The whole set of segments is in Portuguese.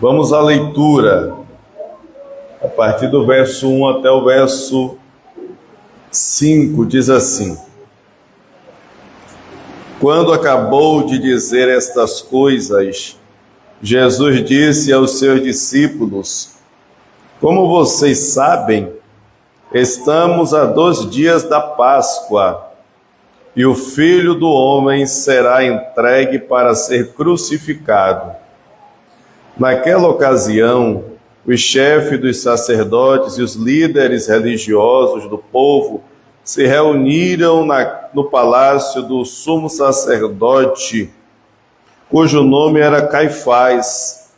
Vamos à leitura, a partir do verso 1 até o verso 5, diz assim: Quando acabou de dizer estas coisas, Jesus disse aos seus discípulos: Como vocês sabem, estamos a 2 dias da Páscoa, e o Filho do Homem será entregue para ser crucificado. Naquela ocasião, os chefes dos sacerdotes e os líderes religiosos do povo se reuniram no palácio do sumo sacerdote, cujo nome era Caifás,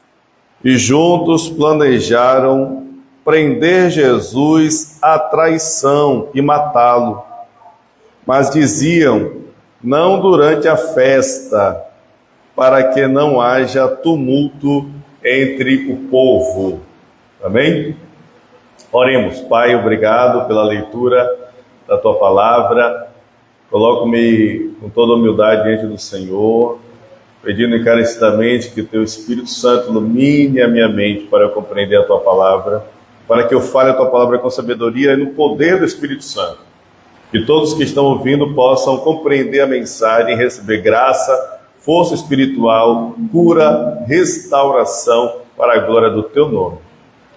e juntos planejaram prender Jesus à traição e matá-lo. Mas diziam: não durante a festa, para que não haja tumulto entre o povo. Amém? Oremos. Pai, obrigado pela leitura da Tua Palavra. Coloco-me com toda humildade diante do Senhor, pedindo encarecidamente que o Teu Espírito Santo ilumine a minha mente para eu compreender a Tua Palavra, para que eu fale a Tua Palavra com sabedoria e no poder do Espírito Santo. Que todos que estão ouvindo possam compreender a mensagem e receber graça, força espiritual, cura, restauração para a glória do Teu nome.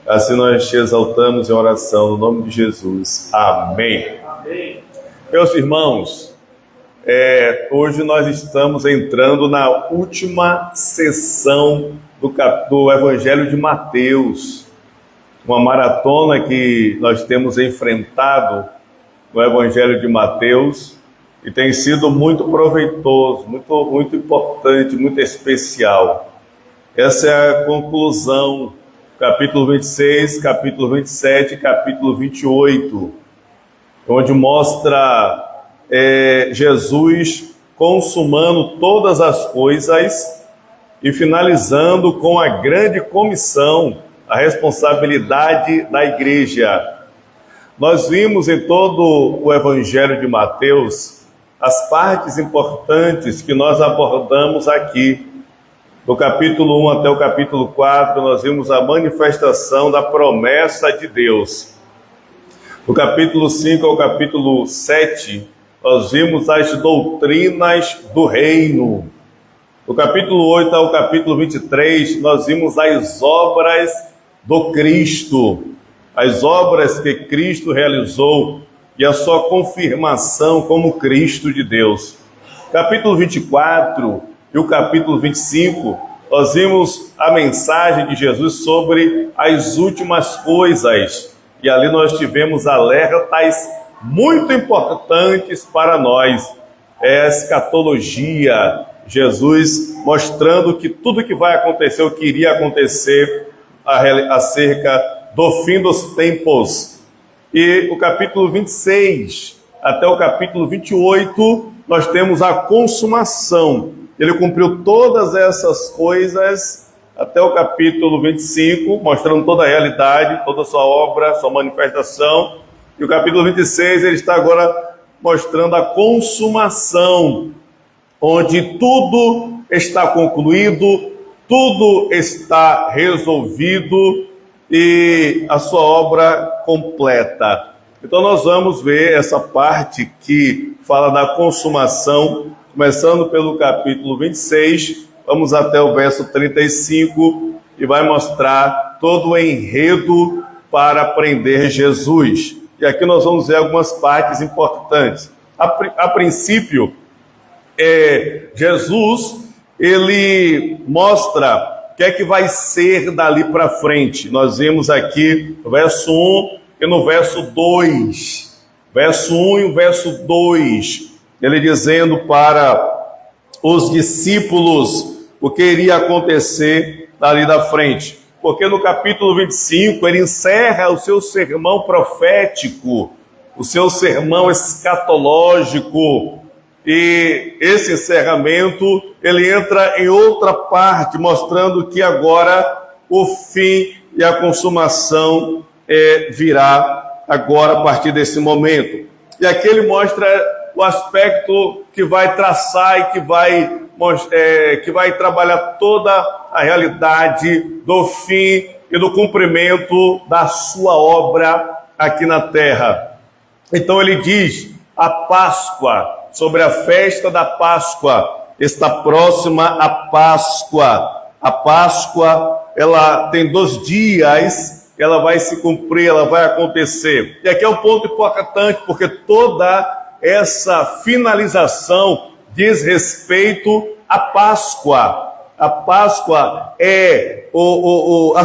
Assim nós te exaltamos em oração no nome de Jesus. Amém. Amém. Meus irmãos, hoje nós estamos entrando na última sessão do Evangelho de Mateus, uma maratona que nós temos enfrentado no Evangelho de Mateus, e tem sido muito proveitoso, muito importante, muito especial. Essa é a conclusão, capítulo 26, capítulo 27 e capítulo 28, onde mostra Jesus consumando todas as coisas e finalizando com a grande comissão, a responsabilidade da igreja. Nós vimos em todo o Evangelho de Mateus as partes importantes que nós abordamos aqui. Do capítulo 1 até o capítulo 4, nós vimos a manifestação da promessa de Deus. Do capítulo 5 ao capítulo 7, nós vimos as doutrinas do reino. Do capítulo 8 ao capítulo 23, nós vimos as obras do Cristo, as obras que Cristo realizou e a sua confirmação como Cristo de Deus. Capítulo 24 e o capítulo 25, nós vimos a mensagem de Jesus sobre as últimas coisas. E ali nós tivemos alertas muito importantes para nós. É a escatologia, Jesus mostrando que tudo que vai acontecer, o que iria acontecer acerca do fim dos tempos. E o capítulo 26 até o capítulo 28, nós temos a consumação. Ele cumpriu todas essas coisas até o capítulo 25, mostrando toda a realidade, toda a sua obra, sua manifestação. E o capítulo 26, ele está agora mostrando a consumação, onde tudo está concluído, tudo está resolvido e a sua obra completa. Então nós vamos ver essa parte que fala da consumação, começando pelo capítulo 26, vamos até o verso 35, e vai mostrar todo o enredo para prender Jesus. E aqui nós vamos ver algumas partes importantes. A princípio, Jesus, ele mostra o que é que vai ser dali para frente. Nós vimos aqui no verso 1 e no verso 2. Verso 1 e o verso 2. Ele dizendo para os discípulos o que iria acontecer dali da frente. Porque no capítulo 25 ele encerra o seu sermão profético, o seu sermão escatológico. E esse encerramento, ele entra em outra parte, mostrando que agora o fim e a consumação virá agora a partir desse momento. E aqui ele mostra o aspecto que vai traçar e que vai que vai trabalhar toda a realidade do fim e do cumprimento da sua obra aqui na terra. Então ele diz, a Páscoa, sobre a festa da Páscoa, está próxima a Páscoa. A Páscoa, ela tem 2 dias, ela vai se cumprir, ela vai acontecer. E aqui é um ponto importante, porque toda essa finalização diz respeito à Páscoa. A Páscoa é a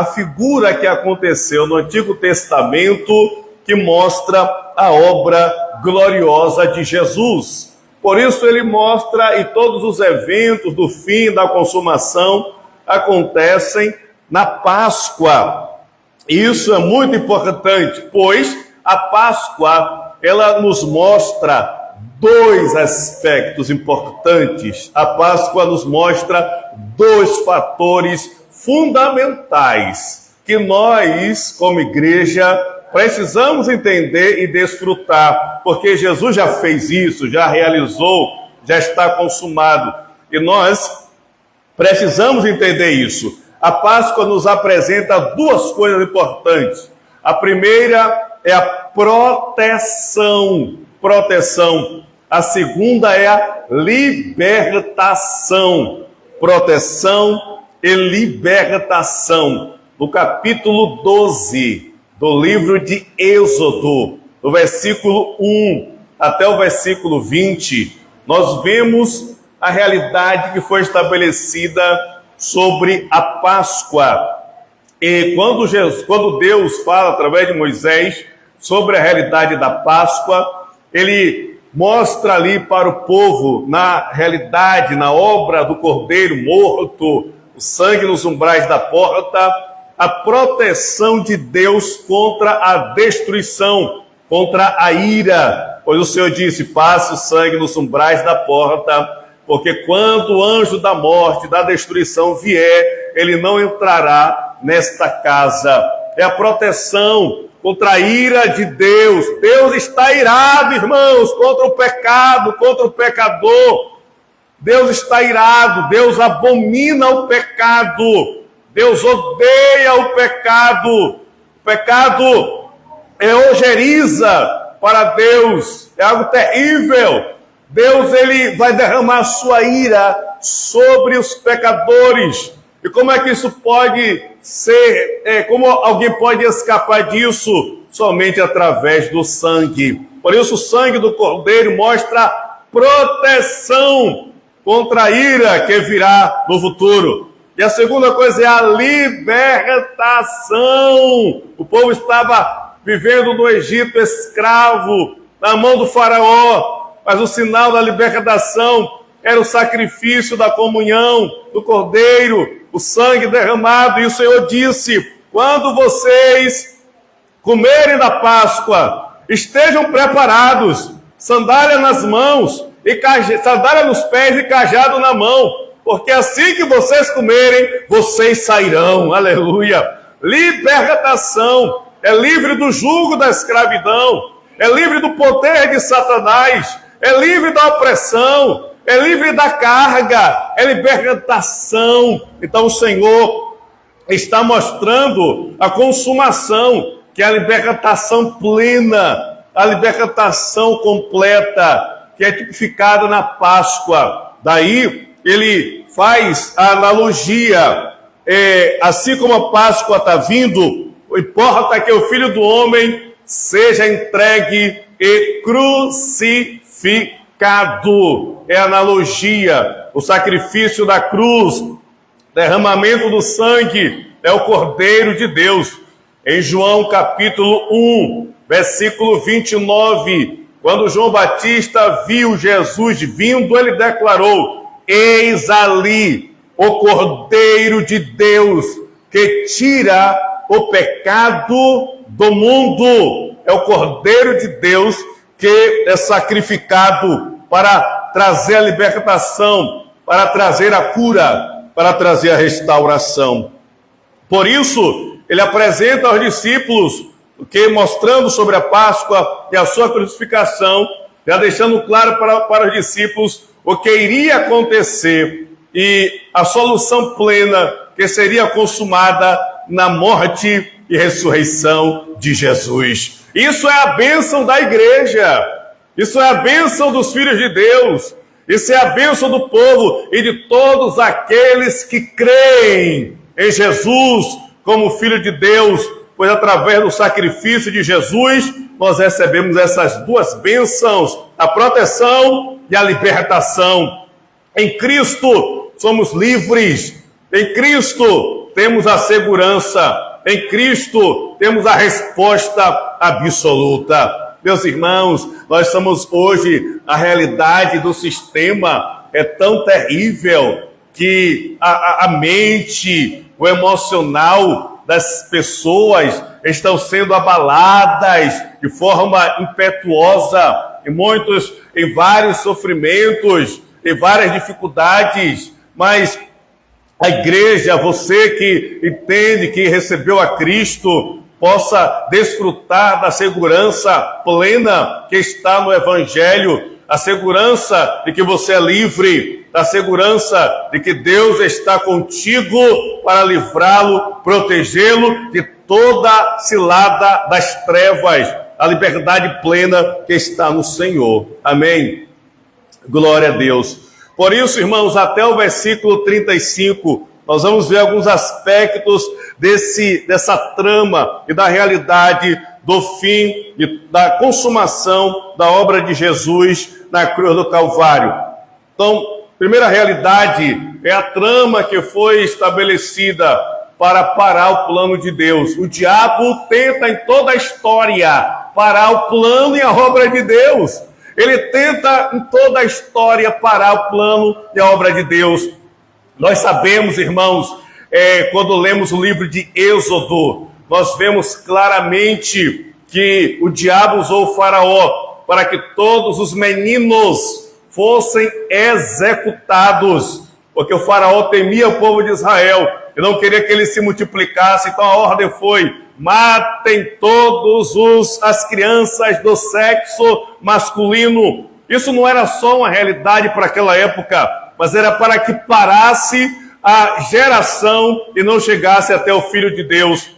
figura que aconteceu no Antigo Testamento, que mostra a obra gloriosa de Jesus. Por isso ele mostra, e todos os eventos do fim, da consumação, acontecem na Páscoa. Isso é muito importante, pois a Páscoa, ela nos mostra 2 aspectos importantes. A Páscoa nos mostra 2 fatores fundamentais que nós, como igreja, precisamos entender e desfrutar, porque Jesus já fez isso, já realizou, já está consumado, e nós precisamos entender isso. A Páscoa nos apresenta 2 coisas importantes. A primeira é a proteção. A segunda é a libertação. Proteção e libertação. No capítulo 12 do livro de Êxodo, do versículo 1 até o versículo 20, nós vemos a realidade que foi estabelecida sobre a Páscoa. E quando Deus fala através de Moisés sobre a realidade da Páscoa, ele mostra ali para o povo, na realidade, na obra do Cordeiro morto, o sangue nos umbrais da porta, a proteção de Deus contra a destruição, contra a ira. Pois o Senhor disse, passe o sangue nos umbrais da porta, porque quando o anjo da morte, da destruição vier, ele não entrará nesta casa. É a proteção contra a ira de Deus. Deus está irado, irmãos, contra o pecado, contra o pecador. Deus está irado, Deus abomina o pecado, Deus odeia o pecado. O pecado é ojeriza para Deus, é algo terrível. Deus, ele vai derramar sua ira sobre os pecadores. E como é que isso pode ser, como alguém pode escapar disso? Somente através do sangue. Por isso o sangue do Cordeiro mostra proteção contra a ira que virá no futuro. E a segunda coisa é a libertação. O povo estava vivendo no Egito escravo, na mão do faraó, mas o sinal da libertação era o sacrifício da comunhão do Cordeiro, o sangue derramado. E o Senhor disse, quando vocês comerem da Páscoa, estejam preparados, sandália nas mãos, sandália nos pés e cajado na mão, porque assim que vocês comerem, vocês sairão. Aleluia! Libertação, é livre do jugo da escravidão, é livre do poder de Satanás, é livre da opressão, é livre da carga, é libertação. Então o Senhor está mostrando a consumação, que é a libertação plena, a libertação completa, que é tipificada na Páscoa. Daí ele faz a analogia, assim como a Páscoa está vindo, importa que o Filho do Homem seja entregue e crucificado. É a analogia, o sacrifício da cruz, derramamento do sangue, é o Cordeiro de Deus. Em João capítulo 1, versículo 29, quando João Batista viu Jesus vindo, ele declarou, eis ali o Cordeiro de Deus que tira o pecado do mundo. É o Cordeiro de Deus que é sacrificado para trazer a libertação, para trazer a cura, para trazer a restauração. Por isso, ele apresenta aos discípulos, mostrando sobre a Páscoa e a sua crucificação, já deixando claro para os discípulos o que iria acontecer e a solução plena que seria consumada na morte e ressurreição de Jesus. Isso é a bênção da igreja, isso é a bênção dos filhos de Deus, isso é a bênção do povo e de todos aqueles que creem em Jesus como Filho de Deus, pois através do sacrifício de Jesus nós recebemos essas duas bênçãos, a proteção e a libertação. Em Cristo somos livres, em Cristo temos a segurança, em Cristo temos a resposta absoluta. Meus irmãos, nós somos hoje, a realidade do sistema é tão terrível que a mente, o emocional das pessoas estão sendo abaladas de forma impetuosa, e muitos em vários sofrimentos, em várias dificuldades, mas a igreja, você que entende que recebeu a Cristo, possa desfrutar da segurança plena que está no Evangelho, a segurança de que você é livre, a segurança de que Deus está contigo para livrá-lo, protegê-lo de toda cilada das trevas, a liberdade plena que está no Senhor. Amém? Glória a Deus. Por isso, irmãos, até o versículo 35, nós vamos ver alguns aspectos dessa trama e da realidade do fim e da consumação da obra de Jesus na cruz do Calvário. Então, a primeira realidade é a trama que foi estabelecida para parar o plano de Deus. O diabo tenta em toda a história parar o plano e a obra de Deus. Ele tenta em toda a história parar o plano e a obra de Deus. Nós sabemos, irmãos, quando lemos o livro de Êxodo, nós vemos claramente que o diabo usou o faraó para que todos os meninos fossem executados, porque o faraó temia o povo de Israel e não queria que ele se multiplicasse. Então a ordem foi: matem todas as crianças do sexo masculino. Isso não era só uma realidade para aquela época, mas era para que parasse a geração e não chegasse até o Filho de Deus.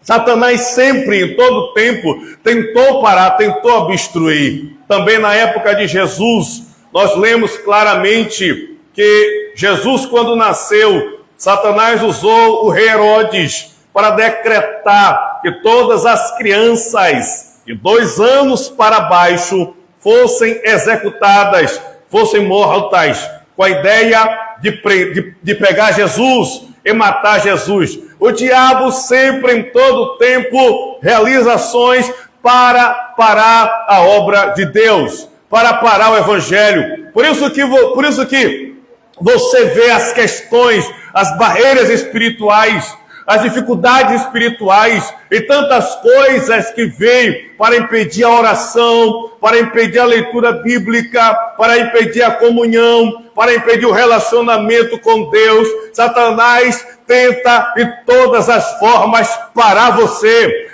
Satanás sempre, em todo tempo, tentou parar, tentou obstruir. Também na época de Jesus, nós lemos claramente que Jesus, quando nasceu, Satanás usou o rei Herodes para decretar que todas as crianças de 2 anos para baixo fossem executadas, fossem mortas, com a ideia de pegar Jesus e matar Jesus. O diabo sempre, em todo tempo, realiza ações para parar a obra de Deus, para parar o Evangelho. Por isso que você vê as questões, as barreiras espirituais, as dificuldades espirituais e tantas coisas que vêm para impedir a oração, para impedir a leitura bíblica, para impedir a comunhão, para impedir o relacionamento com Deus. Satanás tenta de todas as formas parar você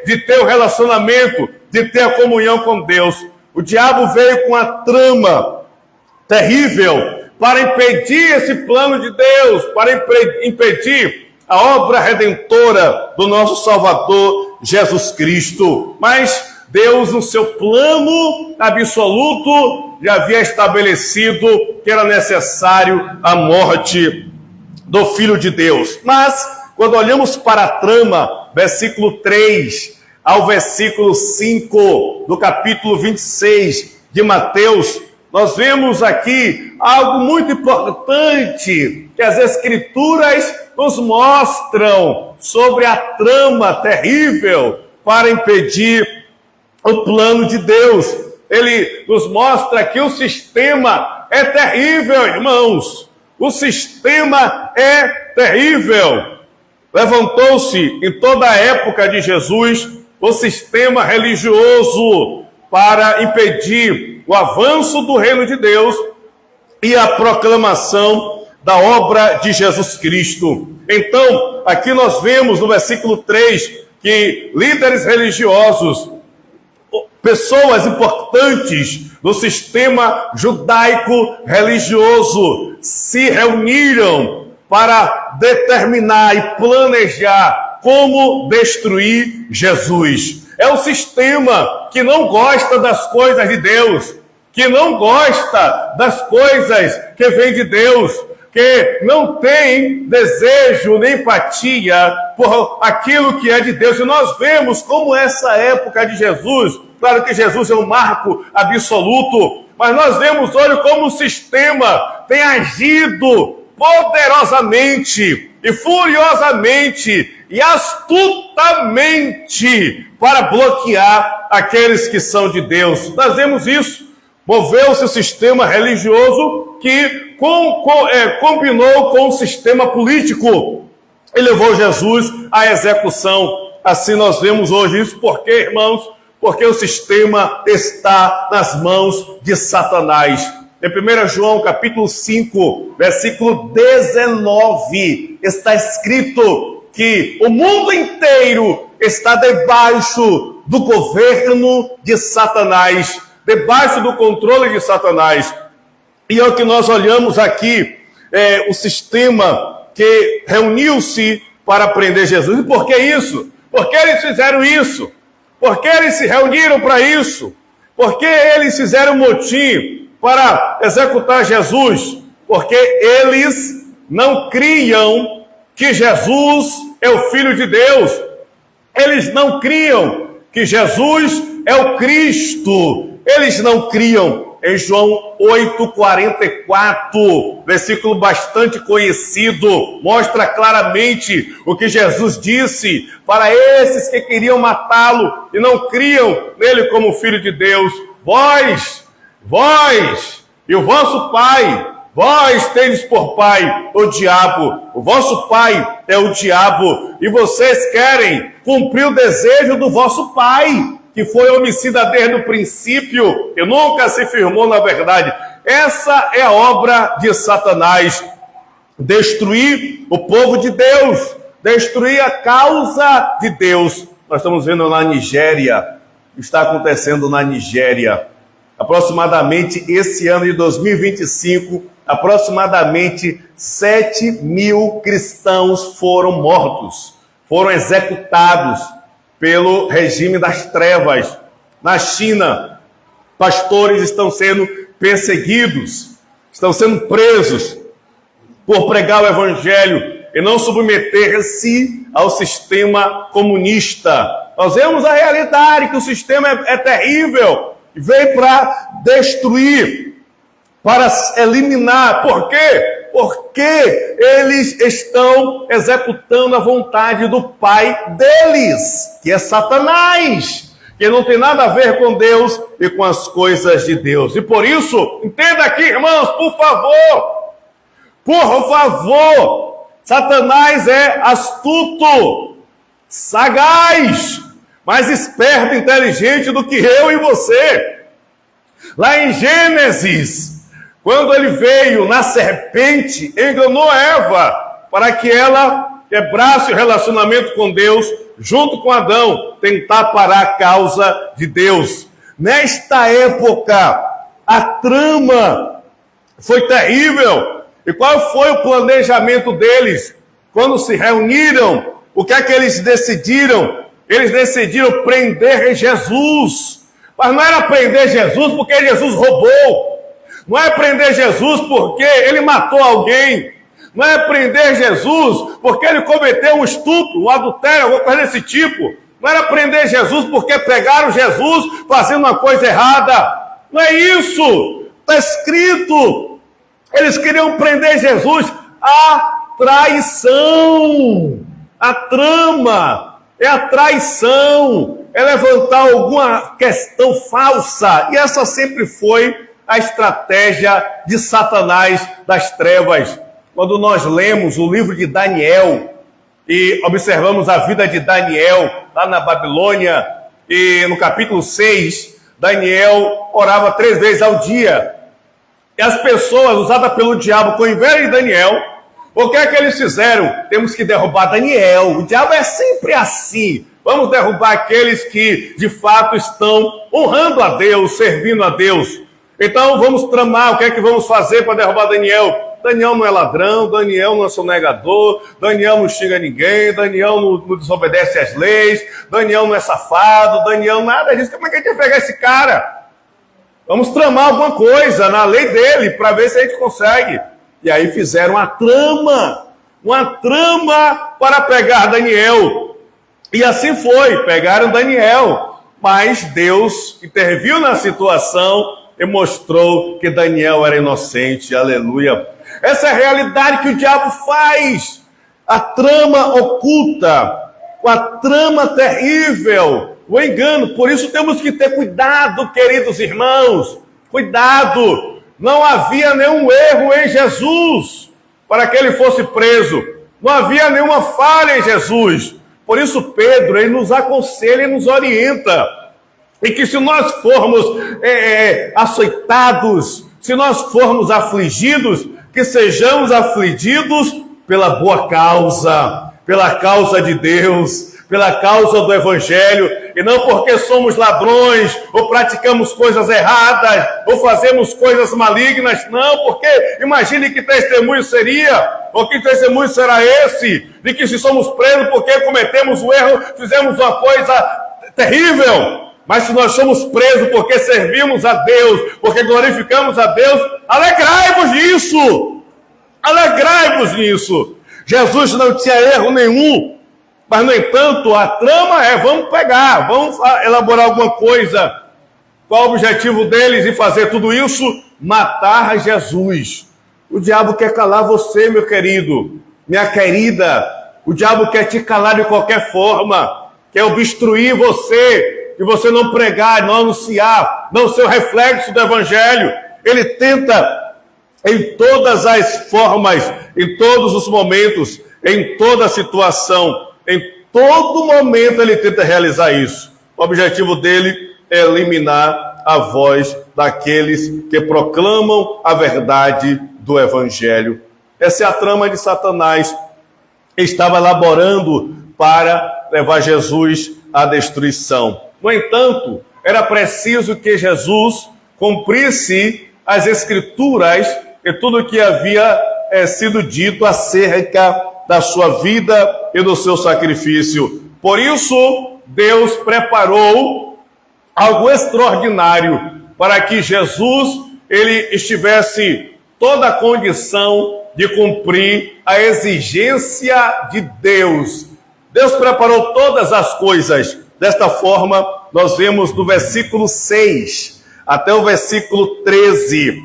de ter o relacionamento, de ter a comunhão com Deus. O diabo veio com a trama terrível para impedir esse plano de Deus, para impedir a obra redentora do nosso Salvador Jesus Cristo. Mas Deus, no seu plano absoluto, já havia estabelecido que era necessário a morte do Filho de Deus. Mas, quando olhamos para a trama, versículo 3 ao versículo 5 do capítulo 26 de Mateus, nós vemos aqui algo muito importante que as Escrituras nos mostram sobre a trama terrível para impedir o plano de Deus. Ele nos mostra que o sistema é terrível, irmãos. O sistema é terrível. Levantou-se em toda a época de Jesus o sistema religioso para impedir o avanço do reino de Deus e a proclamação da obra de Jesus Cristo. Então, aqui nós vemos no versículo 3 que líderes religiosos, pessoas importantes do sistema judaico-religioso se reuniram para determinar e planejar como destruir Jesus. É um sistema que não gosta das coisas de Deus, que não gosta das coisas que vêm de Deus, que não tem desejo nem empatia por aquilo que é de Deus. E nós vemos como essa época de Jesus, claro que Jesus é um marco absoluto, mas nós vemos, olha, como o sistema tem agido poderosamente e furiosamente e astutamente para bloquear aqueles que são de Deus. Nós vemos isso. Moveu-se o sistema religioso que combinou com o sistema político e levou Jesus à execução. Assim nós vemos hoje isso. Por quê, irmãos? Porque o sistema está nas mãos de Satanás. Em 1 João capítulo 5, versículo 19, está escrito que o mundo inteiro está debaixo do governo de Satanás, debaixo do controle de Satanás. E é o que nós olhamos aqui, o sistema que reuniu-se para prender Jesus. E por que isso? Por que eles fizeram isso? Por que eles se reuniram para isso? Por que eles fizeram motim para executar Jesus? Porque eles não criam que Jesus é o Filho de Deus. Eles não criam que Jesus é o Cristo. Eles não criam. Em João 8,44, versículo bastante conhecido, mostra claramente o que Jesus disse para esses que queriam matá-lo e não criam nele como Filho de Deus. Vós e o vosso pai, vós tendes por pai o diabo, o vosso pai é o diabo, e vocês querem cumprir o desejo do vosso pai, que foi homicida desde o princípio e nunca se firmou na verdade. Essa é a obra de Satanás: destruir o povo de Deus, destruir a causa de Deus. Nós estamos vendo na Nigéria, está acontecendo na Nigéria. Aproximadamente esse ano de 2025, aproximadamente 7.000 cristãos foram mortos, foram executados pelo regime das trevas. Na China, pastores estão sendo perseguidos, estão sendo presos por pregar o evangelho e não submeter-se ao sistema comunista. Nós vemos a realidade, que o sistema é terrível, e veio para destruir, para eliminar. Por quê? Porque eles estão executando a vontade do pai deles, que é Satanás, que não tem nada a ver com Deus e com as coisas de Deus. E por isso, entenda aqui, irmãos, por favor, Satanás é astuto, sagaz, mais esperto e inteligente do que eu e você. Lá em Gênesis, quando ele veio na serpente, enganou Eva para que ela quebrasse o relacionamento com Deus, junto com Adão, tentar parar a causa de Deus. Nesta época, a trama foi terrível. E qual foi o planejamento deles? Quando se reuniram, o que é que eles decidiram? Eles decidiram prender Jesus. Mas não era prender Jesus porque Jesus roubou. Não é prender Jesus porque ele matou alguém. Não é prender Jesus porque ele cometeu um estupro, um adultério, alguma coisa desse tipo. Não era prender Jesus porque pegaram Jesus fazendo uma coisa errada. Não é isso. Está escrito. Eles queriam prender Jesus. A traição. A trama é a traição. É levantar alguma questão falsa. E essa sempre foi a estratégia de Satanás das trevas. Quando nós lemos o livro de Daniel e observamos a vida de Daniel lá na Babilônia, e no capítulo 6, Daniel orava 3 vezes ao dia. E as pessoas usadas pelo diabo com inveja de Daniel, o que é que eles fizeram? Temos que derrubar Daniel. O diabo é sempre assim. Vamos derrubar aqueles que de fato estão honrando a Deus, servindo a Deus. Então vamos tramar, o que é que vamos fazer para derrubar Daniel? Daniel não é ladrão, Daniel não é sonegador, Daniel não xinga ninguém, Daniel não desobedece às leis, Daniel não é safado, Daniel nada disso. Como é que a gente vai pegar esse cara? Vamos tramar alguma coisa na lei dele para ver se a gente consegue. E aí fizeram uma trama para pegar Daniel. E assim foi, pegaram Daniel. Mas Deus interviu na situação e mostrou que Daniel era inocente. Aleluia. Essa é a realidade que o diabo faz. A trama oculta, a trama terrível, o engano. Por isso temos que ter cuidado, queridos irmãos. Cuidado. Não havia nenhum erro em Jesus para que ele fosse preso. Não havia nenhuma falha em Jesus. Por isso Pedro, ele nos aconselha e nos orienta. E que se nós formos açoitados, se nós formos afligidos, que sejamos afligidos pela boa causa, pela causa de Deus, pela causa do Evangelho, e não porque somos ladrões, ou praticamos coisas erradas, ou fazemos coisas malignas, não, porque imagine que testemunho seria, ou que testemunho será esse, de que se somos presos porque cometemos o erro, fizemos uma coisa terrível. Mas se nós somos presos porque servimos a Deus, porque glorificamos a Deus, alegrai-vos nisso! Alegrai-vos nisso! Jesus não tinha erro nenhum, mas, no entanto, a trama é, vamos pegar, vamos elaborar alguma coisa. Qual o objetivo deles em fazer tudo isso? Matar Jesus. O diabo quer calar você, meu querido, minha querida. O diabo quer te calar de qualquer forma, quer obstruir você, que você não pregar, não anunciar, não ser o reflexo do Evangelho. Ele tenta em todas as formas, em todos os momentos, em toda situação, em todo momento ele tenta realizar isso. O objetivo dele é eliminar a voz daqueles que proclamam a verdade do Evangelho. Essa é a trama de Satanás. Estava elaborando para levar Jesus à destruição. No entanto, era preciso que Jesus cumprisse as Escrituras e tudo o que havia sido dito acerca da sua vida e do seu sacrifício. Por isso, Deus preparou algo extraordinário para que Jesus ele estivesse toda a condição de cumprir a exigência de Deus. Deus preparou todas as coisas. Desta forma, nós vemos do versículo 6 até o versículo 13,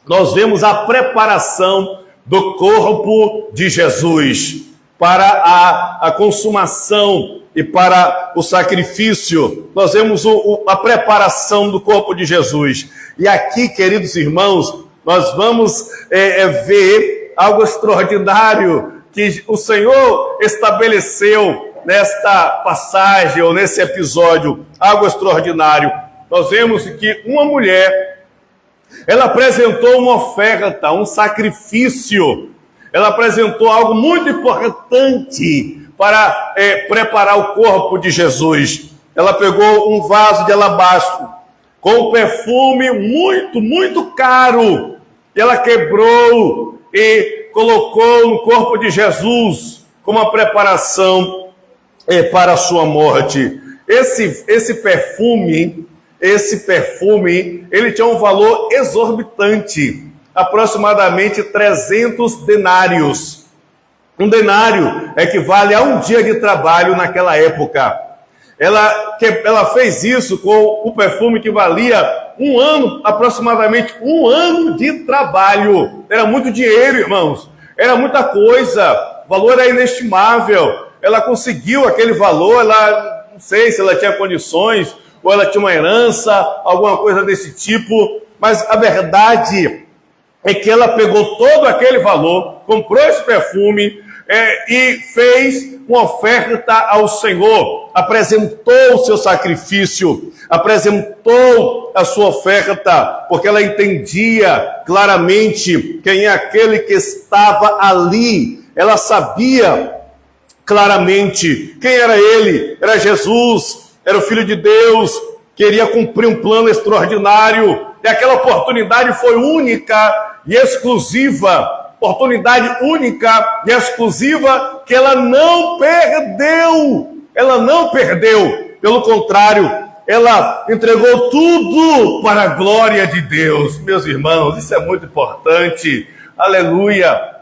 nós vemos a preparação do corpo de Jesus para a consumação e para o sacrifício. Nós vemos a preparação do corpo de Jesus. E aqui, queridos irmãos, nós vamos ver algo extraordinário que o Senhor estabeleceu nesta passagem ou nesse episódio, algo extraordinário. Nós vemos que uma mulher, ela apresentou uma oferta, um sacrifício. Ela apresentou algo muito importante para preparar o corpo de Jesus. Ela pegou um vaso de alabastro com um perfume muito, muito caro. E ela quebrou e colocou no corpo de Jesus como uma preparação para a sua morte. Esse perfume, ele tinha um valor exorbitante, aproximadamente 300 denários. Um denário equivale a um dia de trabalho naquela época. Ela fez isso com o perfume que valia um ano, aproximadamente um ano de trabalho. Era muito dinheiro, irmãos. Era muita coisa. O valor era inestimável. Ela conseguiu aquele valor, não sei se ela tinha condições, ou ela tinha uma herança, alguma coisa desse tipo, mas a verdade é que ela pegou todo aquele valor, comprou esse perfume e fez uma oferta ao Senhor, apresentou o seu sacrifício, apresentou a sua oferta, porque ela entendia claramente quem é aquele que estava ali. Ela sabia claramente quem era ele. Era Jesus, era o Filho de Deus, queria cumprir um plano extraordinário. e aquela oportunidade foi única e exclusiva, oportunidade única e exclusiva que ela não perdeu, pelo contrário, ela entregou tudo para a glória de Deus. Meus irmãos, isso é muito importante, aleluia.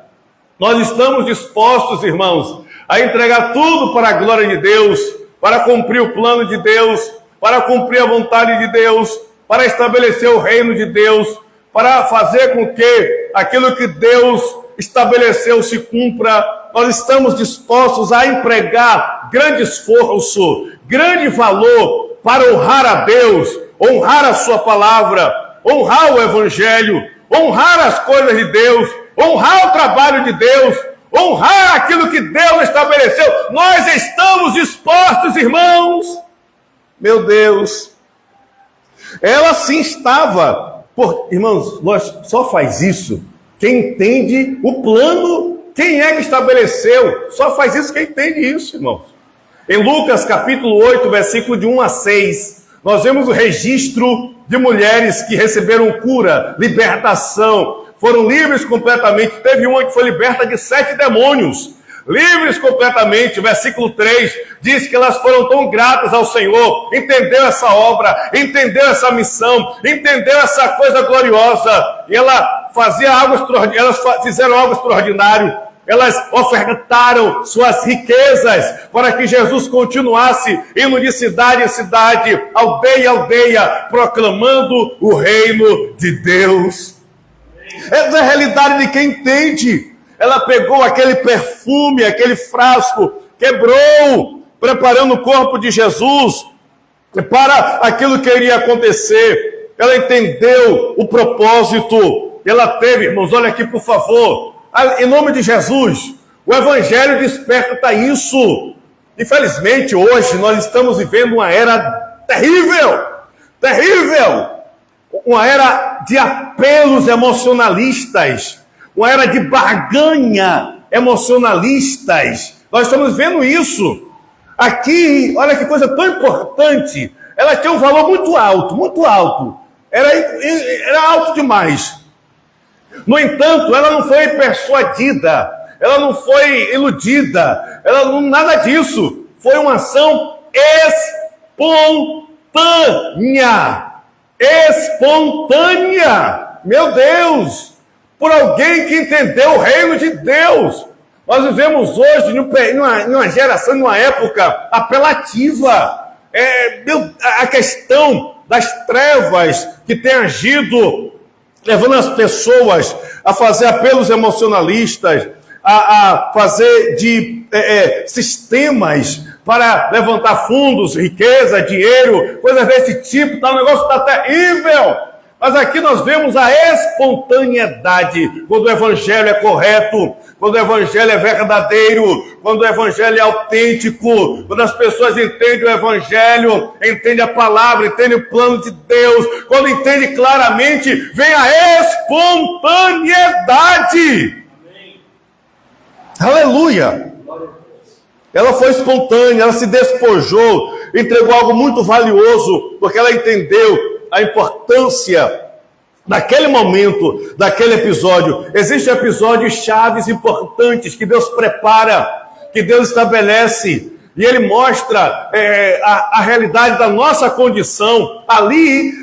Nós estamos dispostos, irmãos, a entregar tudo para a glória de Deus, para cumprir o plano de Deus, para cumprir a vontade de Deus, para estabelecer o reino de Deus, para fazer com que aquilo que Deus estabeleceu se cumpra. Nós estamos dispostos a empregar grande esforço, grande valor para honrar a Deus, honrar a sua palavra, honrar o Evangelho, honrar as coisas de Deus, honrar o trabalho de Deus, honrar aquilo que Deus estabeleceu. Nós estamos dispostos, irmãos. Meu Deus, ela sim estava. Irmãos, só faz isso quem entende o plano. Quem é que estabeleceu? Só faz isso quem entende isso, irmãos. Em Lucas capítulo 8, versículo de 1 a 6, nós vemos o registro de mulheres que receberam cura, libertação, foram livres completamente. Teve uma que foi liberta de 7 demônios, livres completamente. Versículo 3 diz que elas foram tão gratas ao Senhor, entendeu essa obra, entendeu essa missão, entendeu essa coisa gloriosa, e elas fizeram algo extraordinário. Elas ofertaram suas riquezas para que Jesus continuasse indo de cidade em cidade, aldeia em aldeia, proclamando o reino de Deus. Essa é a realidade de quem entende. Ela pegou aquele perfume, aquele frasco, quebrou, preparando o corpo de Jesus para aquilo que iria acontecer. Ela entendeu o propósito. Ela teve, irmãos, olha aqui por favor, em nome de Jesus, o Evangelho desperta isso. Infelizmente, hoje nós estamos vivendo uma era terrível, uma era de apelos emocionalistas, uma era de barganha emocionalistas. Nós estamos vendo isso. Aqui, olha que coisa tão importante. Ela tinha um valor muito alto. Era alto demais. No entanto, ela não foi persuadida, ela não foi iludida, nada disso. Foi uma ação espontânea. Meu Deus! Por alguém que entendeu o reino de Deus. Nós vivemos hoje numa geração, numa época apelativa. A questão das trevas que tem agido, levando as pessoas a fazer apelos emocionalistas, a fazer de sistemas para levantar fundos, riqueza, dinheiro, coisas desse tipo. O negócio está terrível. Mas aqui nós vemos a espontaneidade, quando o Evangelho é correto, quando o Evangelho é verdadeiro, quando o Evangelho é autêntico, quando as pessoas entendem o Evangelho, entendem a palavra, entendem o plano de Deus, quando entendem claramente, vem a espontaneidade. Amém. Aleluia! Ela foi espontânea, ela se despojou, entregou algo muito valioso, porque ela entendeu a importância daquele momento, daquele episódio. Existem episódios chaves importantes que Deus prepara, que Deus estabelece, e Ele mostra a realidade da nossa condição. Ali,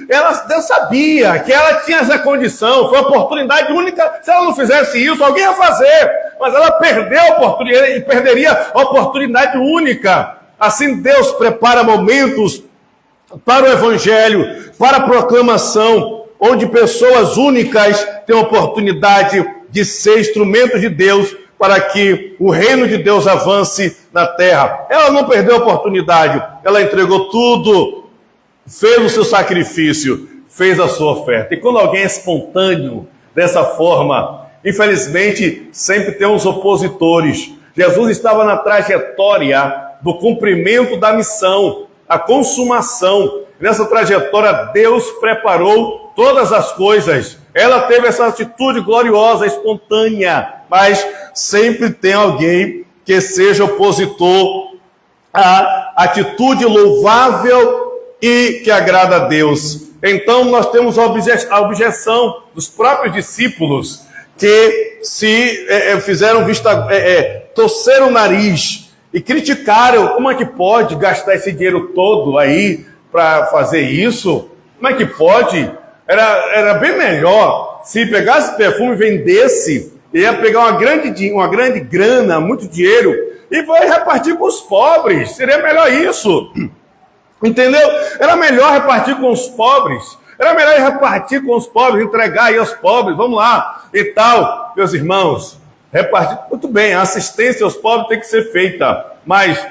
Deus sabia que ela tinha essa condição, foi uma oportunidade única. Se ela não fizesse isso, alguém ia fazer, mas ela perdeu a oportunidade e perderia a oportunidade única. Assim, Deus prepara momentos para o Evangelho, para a proclamação, onde pessoas únicas têm a oportunidade de ser instrumentos de Deus para que o reino de Deus avance na terra. Ela não perdeu a oportunidade, ela entregou tudo, fez o seu sacrifício, fez a sua oferta. E quando alguém é espontâneo dessa forma, infelizmente sempre tem uns opositores. Jesus estava na trajetória do cumprimento da missão, a consumação. Nessa trajetória, Deus preparou todas as coisas. Ela teve essa atitude gloriosa, espontânea, mas sempre tem alguém que seja opositor à atitude louvável e que agrada a Deus. Então nós temos a objeção dos próprios discípulos que se fizeram torceram o nariz e criticaram. Como é que pode gastar esse dinheiro todo aí para fazer isso? Como é que pode? Era bem melhor se pegasse perfume e vendesse, ia pegar uma grande grana, muito dinheiro, e vai repartir com os pobres. Seria melhor isso. Entendeu? Era melhor repartir com os pobres. Era melhor repartir com os pobres, entregar aí aos pobres, vamos lá, e tal. Meus irmãos, repartir, muito bem, a assistência aos pobres tem que ser feita, mas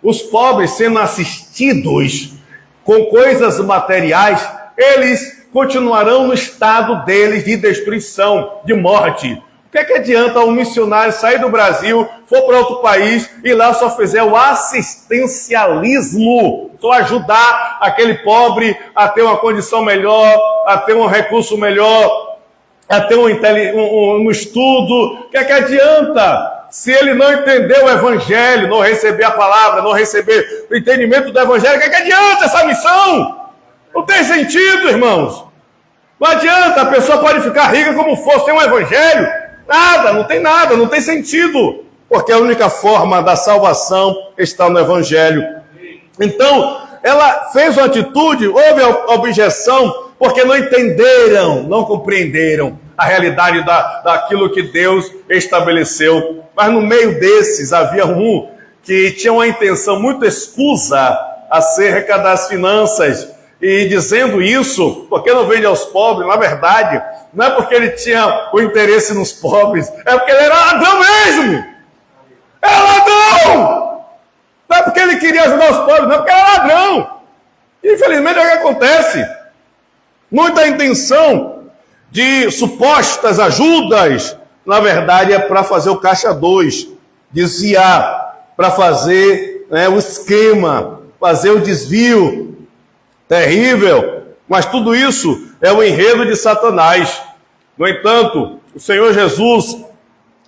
os pobres sendo assistidos com coisas materiais, eles continuarão no estado deles de destruição, de morte. O que é que adianta um missionário sair do Brasil, for para outro país e lá só fizer o assistencialismo, só ajudar aquele pobre a ter uma condição melhor, a ter um recurso melhor, a ter um estudo? O que é que adianta? Se ele não entender o Evangelho, não receber a palavra, não receber o entendimento do Evangelho, o que é que adianta essa missão? Não tem sentido, irmãos. Não adianta, a pessoa pode ficar rica como for, sem um Evangelho. Nada, não tem sentido. Porque a única forma da salvação está no Evangelho. Então, ela fez uma atitude, houve a objeção, porque não entenderam, não compreenderam a realidade daquilo que Deus estabeleceu. Mas no meio desses havia um que tinha uma intenção muito escusa acerca das finanças, e dizendo isso, porque não vende aos pobres, na verdade, não é porque ele tinha o interesse nos pobres, é porque ele era ladrão mesmo. Era ladrão! Não é porque ele queria ajudar os pobres, não é porque era ladrão. Infelizmente é o que acontece. Muita intenção de supostas ajudas, na verdade é para fazer o caixa 2, desviar, para fazer o esquema, fazer o desvio. Terrível, mas tudo isso é o enredo de Satanás. No entanto, o Senhor Jesus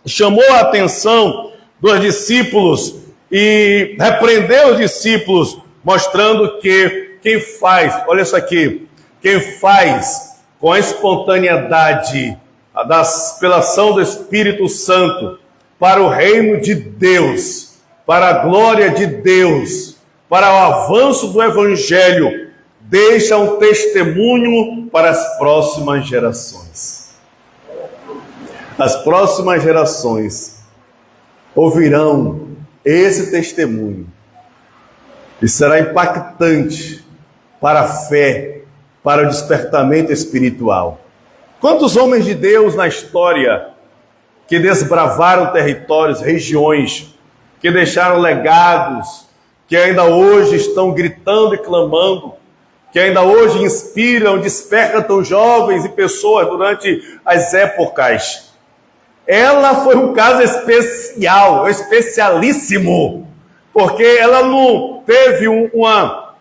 chamou a atenção dos discípulos e repreendeu os discípulos, mostrando que quem faz, olha isso aqui, quem faz com a espontaneidade, pela ação do Espírito Santo, para o reino de Deus, para a glória de Deus, para o avanço do Evangelho, deixa um testemunho para as próximas gerações. As próximas gerações ouvirão esse testemunho e será impactante para a fé, para o despertamento espiritual. Quantos homens de Deus na história que desbravaram territórios, regiões, que deixaram legados, que ainda hoje estão gritando e clamando, que ainda hoje inspiram, despertam jovens e pessoas durante as épocas. Ela foi um caso especial, especialíssimo, porque ela não teve uma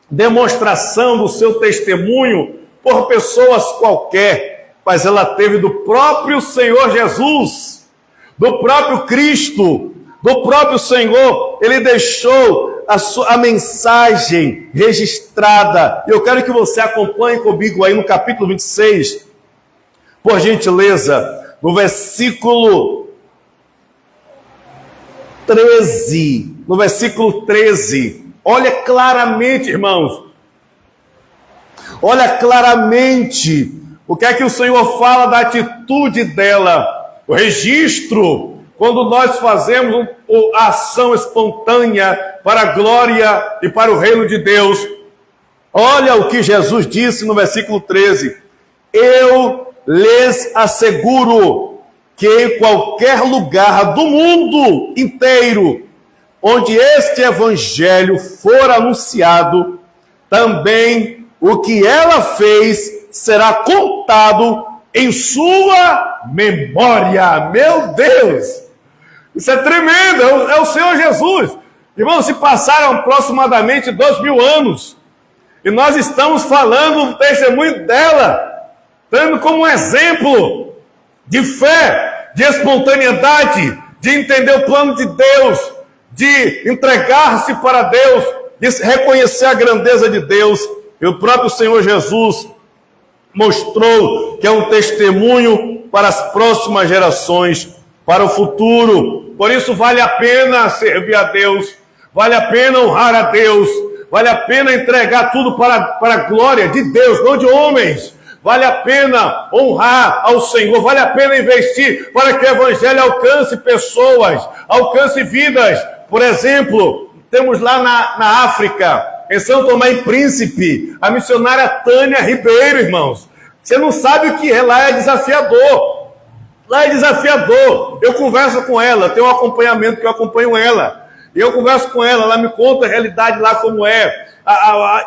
demonstração do seu testemunho por pessoas qualquer, mas ela teve do próprio Senhor Jesus, do próprio Cristo, do próprio Senhor. Ele deixou a mensagem registrada. Eu quero que você acompanhe comigo aí no capítulo 26, por gentileza, no versículo 13. No versículo 13. Olha claramente, irmãos. Olha claramente o que é que o Senhor fala da atitude dela. O registro, quando nós fazemos a ação espontânea para a glória e para o reino de Deus. Olha o que Jesus disse no versículo 13. Eu lhes asseguro que em qualquer lugar do mundo inteiro, onde este evangelho for anunciado, também o que ela fez será contado em sua memória. Meu Deus! Isso é tremendo, é o Senhor Jesus. Irmãos, se passaram aproximadamente 2000 anos, e nós estamos falando do testemunho dela, dando como um exemplo de fé, de espontaneidade, de entender o plano de Deus, de entregar-se para Deus, de reconhecer a grandeza de Deus. E o próprio Senhor Jesus mostrou que é um testemunho para as próximas gerações, para o futuro. Por isso vale a pena servir a Deus, vale a pena honrar a Deus, vale a pena entregar tudo para a glória de Deus, não de homens. Vale a pena honrar ao Senhor, vale a pena investir para que o Evangelho alcance pessoas, alcance vidas. Por exemplo, temos lá na África, em São Tomé e Príncipe, a missionária Tânia Ribeiro, irmãos. Você não sabe o que é, lá é desafiador. Lá é desafiador. Eu converso com ela, tenho um acompanhamento que eu acompanho ela. E eu converso com ela, ela me conta a realidade lá como é.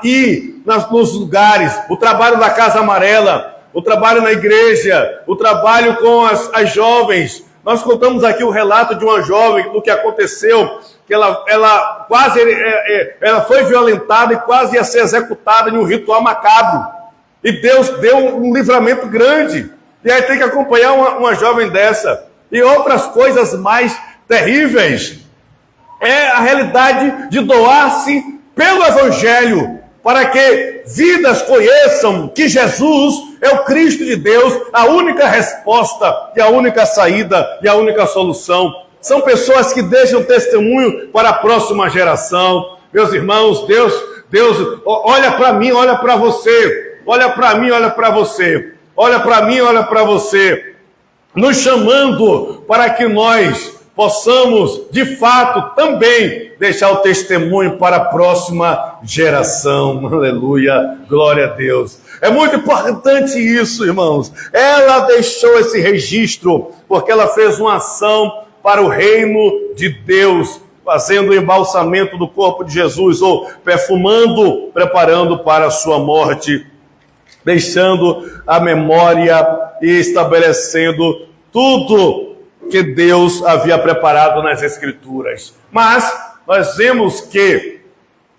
Ir nos lugares, o trabalho da Casa Amarela, o trabalho na igreja, o trabalho com as jovens. Nós contamos aqui o relato de uma jovem, do que aconteceu, que ela quase ela foi violentada e quase ia ser executada em um ritual macabro. E Deus deu um livramento grande. E aí tem que acompanhar uma jovem dessa. E outras coisas mais terríveis. É a realidade de doar-se pelo Evangelho, para que vidas conheçam que Jesus é o Cristo de Deus, a única resposta e a única saída e a única solução. São pessoas que deixam testemunho para a próxima geração. Meus irmãos, Deus olha para mim, olha para você, olha para mim, olha para você, olha para mim, olha para você, nos chamando para que nós possamos, de fato, também deixar o testemunho para a próxima geração. Aleluia, glória a Deus. É muito importante isso, irmãos. Ela deixou esse registro porque ela fez uma ação para o reino de Deus, fazendo o embalsamento do corpo de Jesus, ou perfumando, preparando para a sua morte, deixando a memória e estabelecendo tudo que Deus havia preparado nas Escrituras. Mas nós vemos que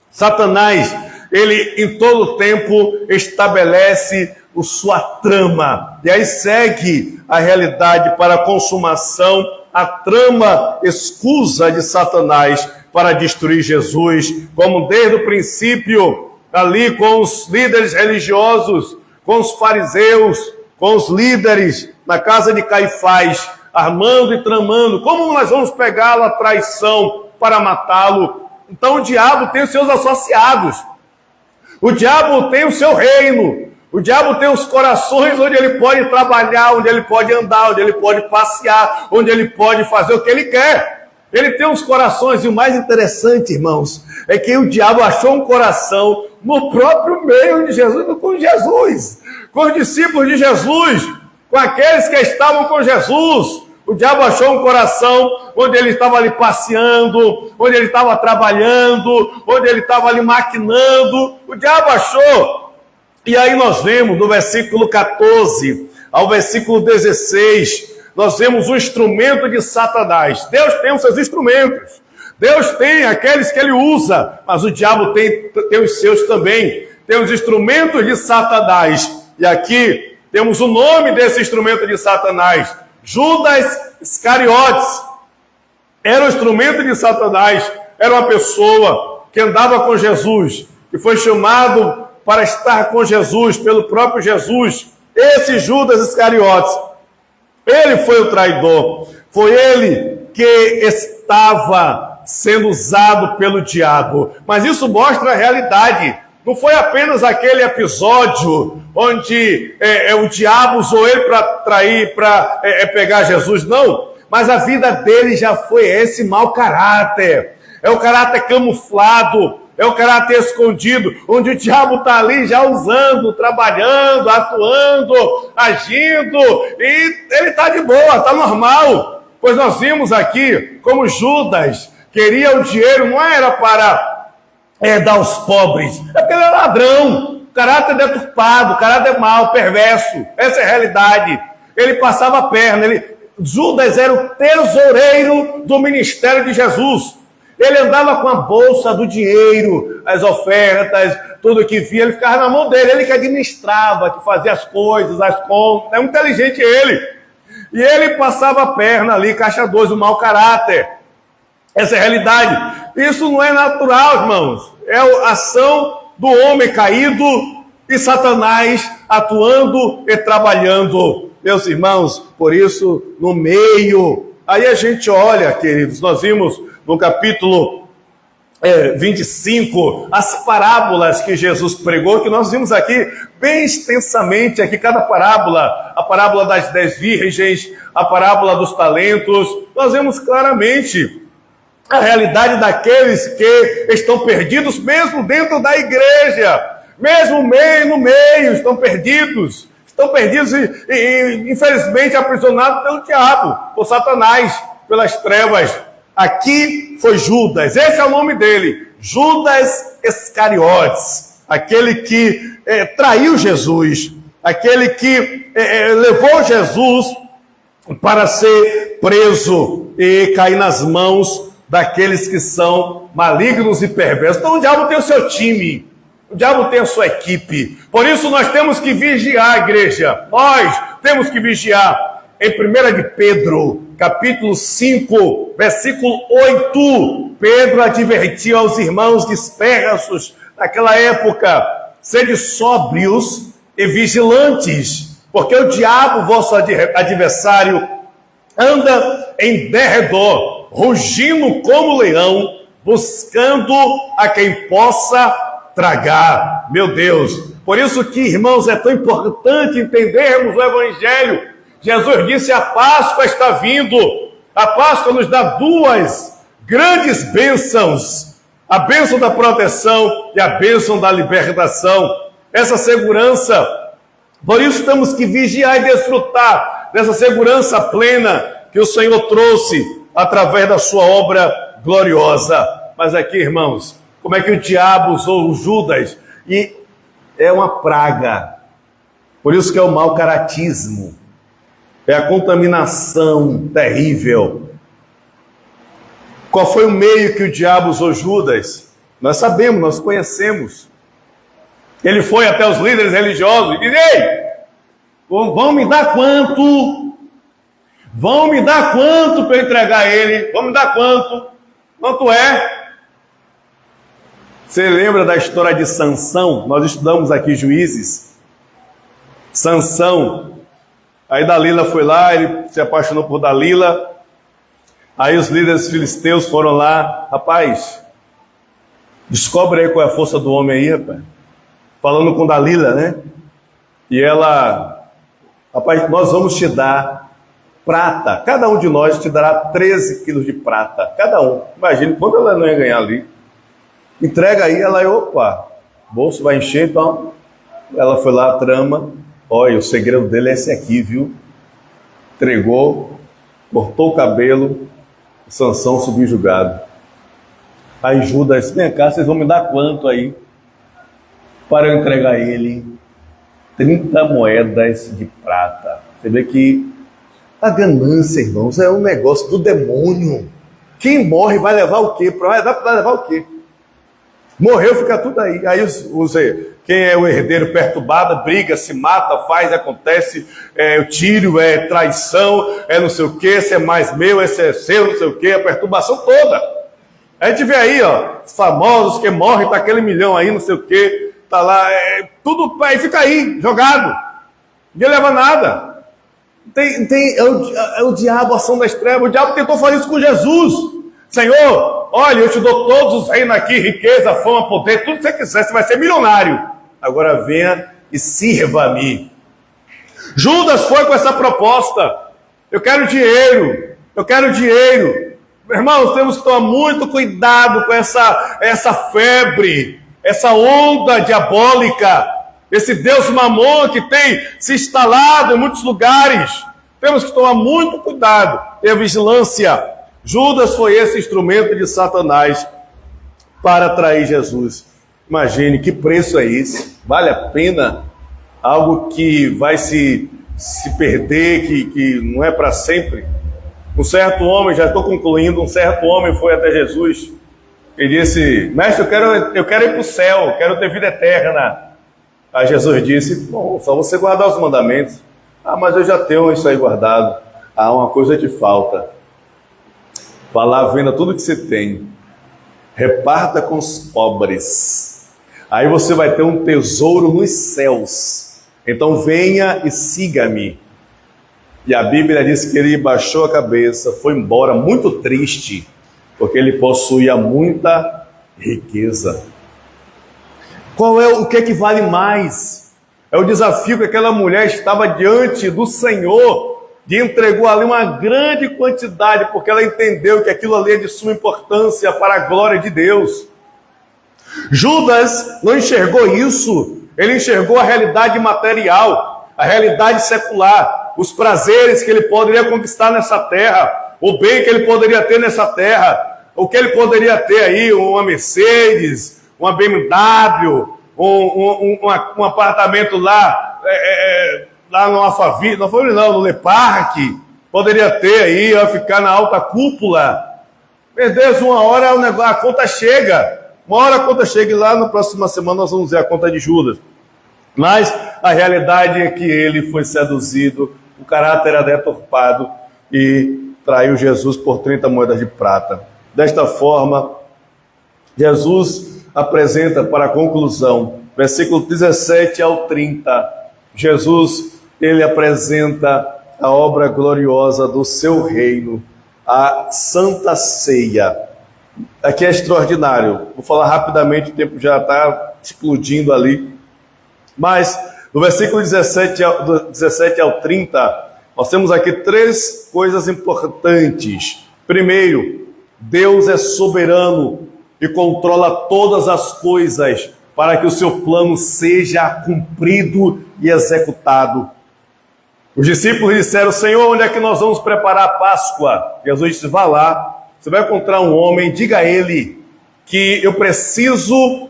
Satanás, ele em todo tempo estabelece a sua trama, e aí segue a realidade para a consumação, a trama escusa de Satanás para destruir Jesus, como desde o princípio, ali com os líderes religiosos, com os fariseus, com os líderes na casa de Caifás, armando e tramando, como nós vamos pegá-lo à traição para matá-lo. Então o diabo tem os seus associados, o diabo tem o seu reino, o diabo tem os corações onde ele pode trabalhar, onde ele pode andar, onde ele pode passear, onde ele pode fazer o que ele quer. Ele tem os corações, e o mais interessante, irmãos, é que o diabo achou um coração no próprio meio de Jesus, com Jesus, com os discípulos de Jesus, com aqueles que estavam com Jesus. O diabo achou um coração onde ele estava ali passeando, onde ele estava trabalhando, onde ele estava ali maquinando. O diabo achou. E aí nós vemos do versículo 14 ao versículo 16, nós vemos o instrumento de Satanás. Deus tem os seus instrumentos. Deus tem aqueles que ele usa, mas o diabo tem os seus também. Tem os instrumentos de Satanás. E aqui temos o nome desse instrumento de Satanás. Judas Iscariotes era o instrumento de Satanás, era uma pessoa que andava com Jesus, que foi chamado para estar com Jesus, pelo próprio Jesus. Esse Judas Iscariotes, ele foi o traidor, foi ele que estava sendo usado pelo diabo. Mas isso mostra a realidade. Não foi apenas aquele episódio onde o diabo usou ele para trair, para pegar Jesus, não. Mas a vida dele já foi esse mau caráter. É o caráter camuflado, é o caráter escondido, onde o diabo está ali já usando, trabalhando, atuando, agindo, e ele está de boa, está normal. Pois nós vimos aqui como Judas queria o dinheiro, não era para dar aos pobres, é porque ele é ladrão, caráter deturpado, caráter mau, perverso. Essa é a realidade. Ele passava a perna, Judas era o tesoureiro do ministério de Jesus. Ele andava com a bolsa do dinheiro, as ofertas, tudo que via, ele ficava na mão dele, ele que administrava, que fazia as coisas, as contas, é muito inteligente ele. E ele passava a perna ali, caixa 2, o mau caráter. Essa é a realidade. Isso não é natural, irmãos. É a ação do homem caído e Satanás atuando e trabalhando. Meus irmãos, por isso, no meio, aí a gente olha, queridos, nós vimos no capítulo 25, as parábolas que Jesus pregou, que nós vimos aqui bem extensamente, aqui cada parábola, a parábola das 10 virgens, a parábola dos talentos, nós vemos claramente a realidade daqueles que estão perdidos, mesmo dentro da igreja, mesmo no meio, estão perdidos e infelizmente aprisionados pelo diabo, por Satanás, pelas trevas. Aqui foi Judas, esse é o nome dele, Judas Iscariotes, aquele que traiu Jesus, aquele que levou Jesus para ser preso e cair nas mãos daqueles que são malignos e perversos. Então o diabo tem o seu time, o diabo tem a sua equipe, por isso nós temos que vigiar, igreja, nós temos que vigiar. Em 1 de Pedro, capítulo 5, versículo 8, Pedro advertiu aos irmãos dispersos naquela época: sede sóbrios e vigilantes, porque o diabo, vosso adversário, anda em derredor, rugindo como leão, buscando a quem possa tragar. Meu Deus, por isso que, irmãos, é tão importante entendermos o Evangelho. Jesus disse: a Páscoa está vindo. A Páscoa nos dá duas grandes bênçãos: a bênção da proteção e a bênção da libertação. Essa segurança, por isso temos que vigiar e desfrutar dessa segurança plena que o Senhor trouxe através da sua obra gloriosa. Mas aqui, irmãos, como é que o diabo usou o Judas? E é uma praga. Por isso que é o mau caratismo. É a contaminação terrível. Qual foi o meio que o diabo usou Judas? Nós sabemos, nós conhecemos. Ele foi até os líderes religiosos e disse: ei, vão me dar quanto? Vão me dar quanto para eu entregar ele? Vão me dar quanto? Quanto é? Você lembra da história de Sansão? Nós estudamos aqui Juízes. Sansão. Aí Dalila foi lá, ele se apaixonou por Dalila. Aí os líderes filisteus foram lá: rapaz, descobre aí qual é a força do homem aí, rapaz. Falando com Dalila, né? E ela: rapaz, nós vamos te dar prata. Cada um de nós te dará 13 quilos de prata. Cada um. Imagine quando ela não ia ganhar ali. Entrega aí, ela: opa, bolso vai encher, então. Ela foi lá, trama. Olha, o segredo dele é esse aqui, viu? Entregou, cortou o cabelo, Sansão subjugado. Aí Judas: vem cá, vocês vão me dar quanto aí? Para eu entregar ele 30 moedas de prata. Você vê que a ganância, irmãos, é um negócio do demônio. Quem morre vai levar o quê? Vai levar o quê? Morreu, fica tudo aí. Aí quem é o herdeiro perturbado, briga, se mata, faz, acontece, o tiro, é traição, é não sei o que, esse é mais meu, esse é seu, não sei o que, a perturbação toda. A gente vê aí, ó, os famosos que morrem, tá aquele milhão aí, não sei o que, tá lá, tudo aí, fica aí, jogado. Ninguém leva nada. É o diabo, a ação das trevas. O diabo tentou fazer isso com Jesus. Senhor, olha, eu te dou todos os reinos aqui, riqueza, fama, poder, tudo que você quiser, você vai ser milionário. Agora venha e sirva-me. Judas foi com essa proposta: eu quero dinheiro, eu quero dinheiro. Irmãos, temos que tomar muito cuidado com essa febre, essa onda diabólica, esse Deus Mamon que tem se instalado em muitos lugares. Temos que tomar muito cuidado, ter vigilância. Judas foi esse instrumento de Satanás para atrair Jesus. Imagine, que preço é esse? Vale a pena? Algo que vai se perder, que não é para sempre. Um certo homem, já estou concluindo, um certo homem foi até Jesus e disse: mestre, eu quero ir para o céu, eu quero ter vida eterna. Aí Jesus disse: bom, só você guardar os mandamentos. Ah, mas eu já tenho isso aí guardado. Ah, uma coisa te falta. Vá lá, venda tudo que você tem, reparta com os pobres. aí você vai ter um tesouro nos céus. Então venha e siga-me. E a Bíblia diz que ele baixou a cabeça, foi embora muito triste, porque ele possuía muita riqueza. O que é que vale mais? É o desafio que aquela mulher estava diante do Senhor, e entregou ali uma grande quantidade, porque ela entendeu que aquilo ali é de suma importância para a glória de Deus. Judas não enxergou isso, ele enxergou a realidade material, a realidade secular, os prazeres que ele poderia conquistar nessa terra, o bem que ele poderia ter nessa terra, o que ele poderia ter aí, uma Mercedes, uma BMW, um apartamento lá, lá no Alphaville, no Le Parc, poderia ter aí, ficar na alta cúpula. Meu Deus, uma hora a conta chega. Uma hora a conta chega e lá na próxima semana nós vamos ver a conta de Judas. Mas a realidade é que ele foi seduzido, o caráter era deturpado e traiu Jesus por 30 moedas de prata. Desta forma, Jesus apresenta para a conclusão, versículo 17 ao 30, Jesus, ele apresenta a obra gloriosa do seu reino, a Santa Ceia. Aqui é extraordinário, vou falar rapidamente, o tempo já está explodindo ali, mas no versículo 17 ao 30, nós temos aqui 3 coisas importantes. Primeiro, Deus é soberano e controla todas as coisas para que o seu plano seja cumprido e executado. Os discípulos disseram: Senhor, onde é que nós vamos preparar a Páscoa? Jesus disse: vá lá, você vai encontrar um homem, diga a ele que eu preciso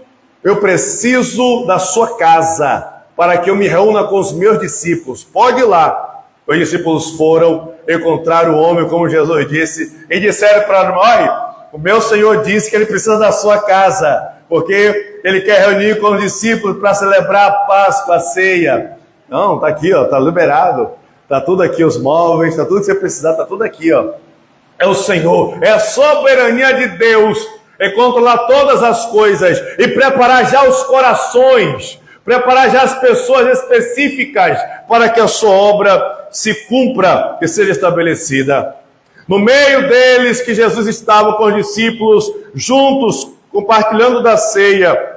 da sua casa para que eu me reúna com os meus discípulos. Pode ir lá. Os discípulos foram, encontraram o homem, como Jesus disse, e disseram para ele: olha, o meu Senhor disse que ele precisa da sua casa, porque ele quer reunir com os discípulos para celebrar a Páscoa, a ceia. Não, está aqui, está liberado, está tudo aqui, os móveis, está tudo que você precisar, está tudo aqui. É o Senhor, é a soberania de Deus, é controlar todas as coisas e preparar já os corações, preparar já as pessoas específicas para que a sua obra se cumpra e seja estabelecida. No meio deles que Jesus estava com os discípulos, juntos, compartilhando da ceia,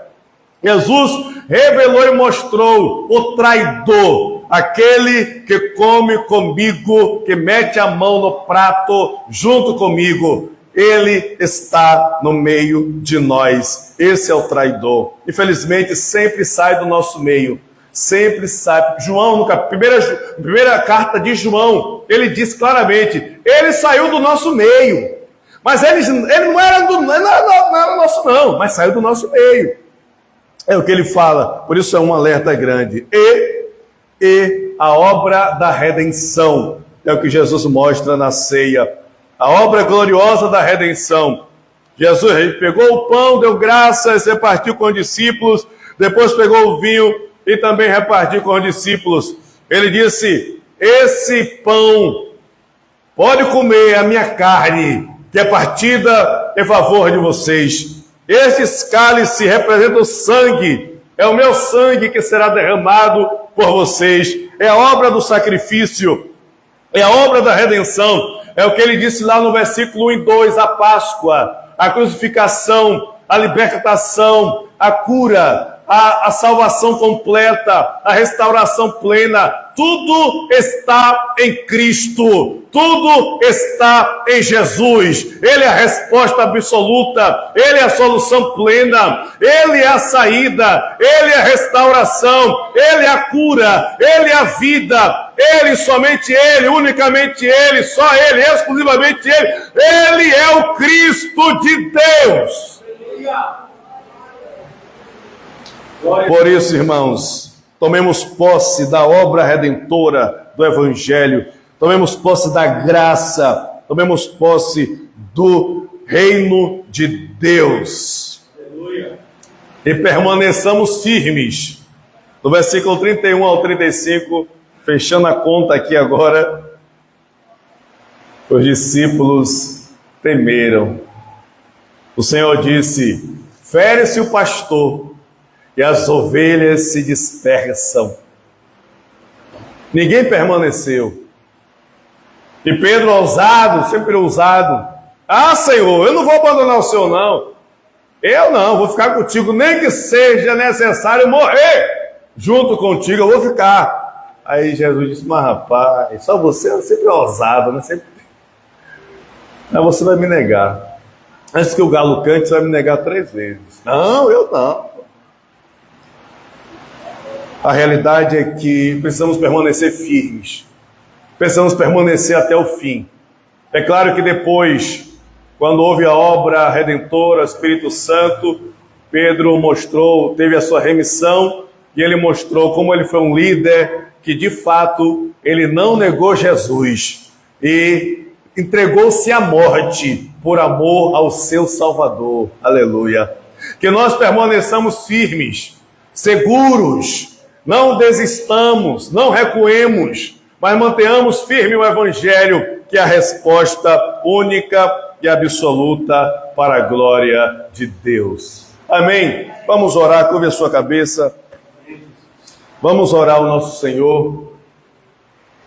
Jesus revelou e mostrou o traidor, aquele que come comigo, que mete a mão no prato junto comigo. Ele está no meio de nós. Esse é o traidor. Infelizmente, sempre sai do nosso meio. Sempre sai. João, na primeira carta de João, ele diz claramente: ele saiu do nosso meio. Mas ele não era nosso, não, mas saiu do nosso meio. É o que ele fala. Por isso é um alerta grande. E a obra da redenção é o que Jesus mostra na ceia. A obra gloriosa da redenção. Jesus pegou o pão, deu graças, repartiu com os discípulos, depois pegou o vinho e também repartiu com os discípulos. Ele disse: esse pão pode comer a minha carne, que é partida em favor de vocês. Estes cálices representam o sangue, é o meu sangue que será derramado por vocês. É a obra do sacrifício, é a obra da redenção. É o que ele disse lá no versículo 1 e 2, a Páscoa, a crucificação, a libertação, a cura, a salvação completa, a restauração plena. Tudo está em Cristo, tudo está em Jesus. Ele é a resposta absoluta, Ele é a solução plena, Ele é a saída, Ele é a restauração, Ele é a cura, Ele é a vida, Ele, somente Ele, unicamente Ele, só Ele, exclusivamente Ele. Ele é o Cristo de Deus. Por isso, irmãos, tomemos posse da obra redentora do Evangelho, tomemos posse da graça, tomemos posse do reino de Deus. Aleluia. E permaneçamos firmes. No versículo 31 ao 35, fechando a conta aqui agora, os discípulos temeram. O Senhor disse: fere-se o pastor, e as ovelhas se dispersam. Ninguém permaneceu. E Pedro, ousado, sempre ousado: ah, Senhor, eu não vou abandonar o Senhor, não. Eu não, vou ficar contigo, nem que seja necessário morrer junto contigo, eu vou ficar. Aí Jesus disse: mas rapaz, só você é sempre ousado, né? Sempre... Mas você vai me negar. Antes que o galo cante, você vai me negar 3 vezes. Não, eu não. A realidade é que precisamos permanecer firmes. Precisamos permanecer até o fim. É claro que depois, quando houve a obra redentora, o Espírito Santo, Pedro teve a sua remissão, e ele mostrou como ele foi um líder que, de fato, ele não negou Jesus e entregou-se à morte por amor ao seu Salvador. Aleluia. Que nós permaneçamos firmes, seguros, não desistamos, não recuemos, mas mantenhamos firme o Evangelho, que é a resposta única e absoluta para a glória de Deus. Amém? Vamos orar, curve a sua cabeça. Vamos orar ao nosso Senhor.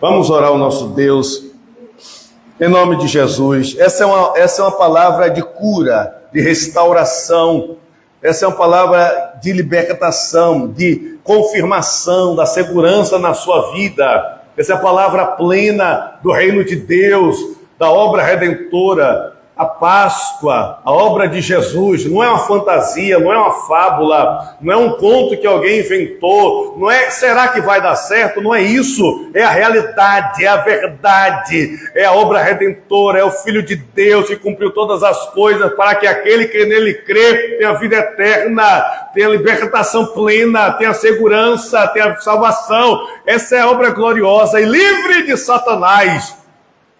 Vamos orar ao nosso Deus. Em nome de Jesus. Essa é uma palavra de cura, de restauração. Essa é uma palavra de libertação, de confirmação da segurança na sua vida. Essa é a palavra plena do reino de Deus, da obra redentora, a Páscoa, a obra de Jesus. Não é uma fantasia, não é uma fábula, não é um conto que alguém inventou, não é será que vai dar certo, não é isso, é a realidade, é a verdade, é a obra redentora, é o Filho de Deus que cumpriu todas as coisas para que aquele que nele crê tenha vida eterna, tenha libertação plena, tenha segurança, tenha salvação. Essa é a obra gloriosa e livre de Satanás.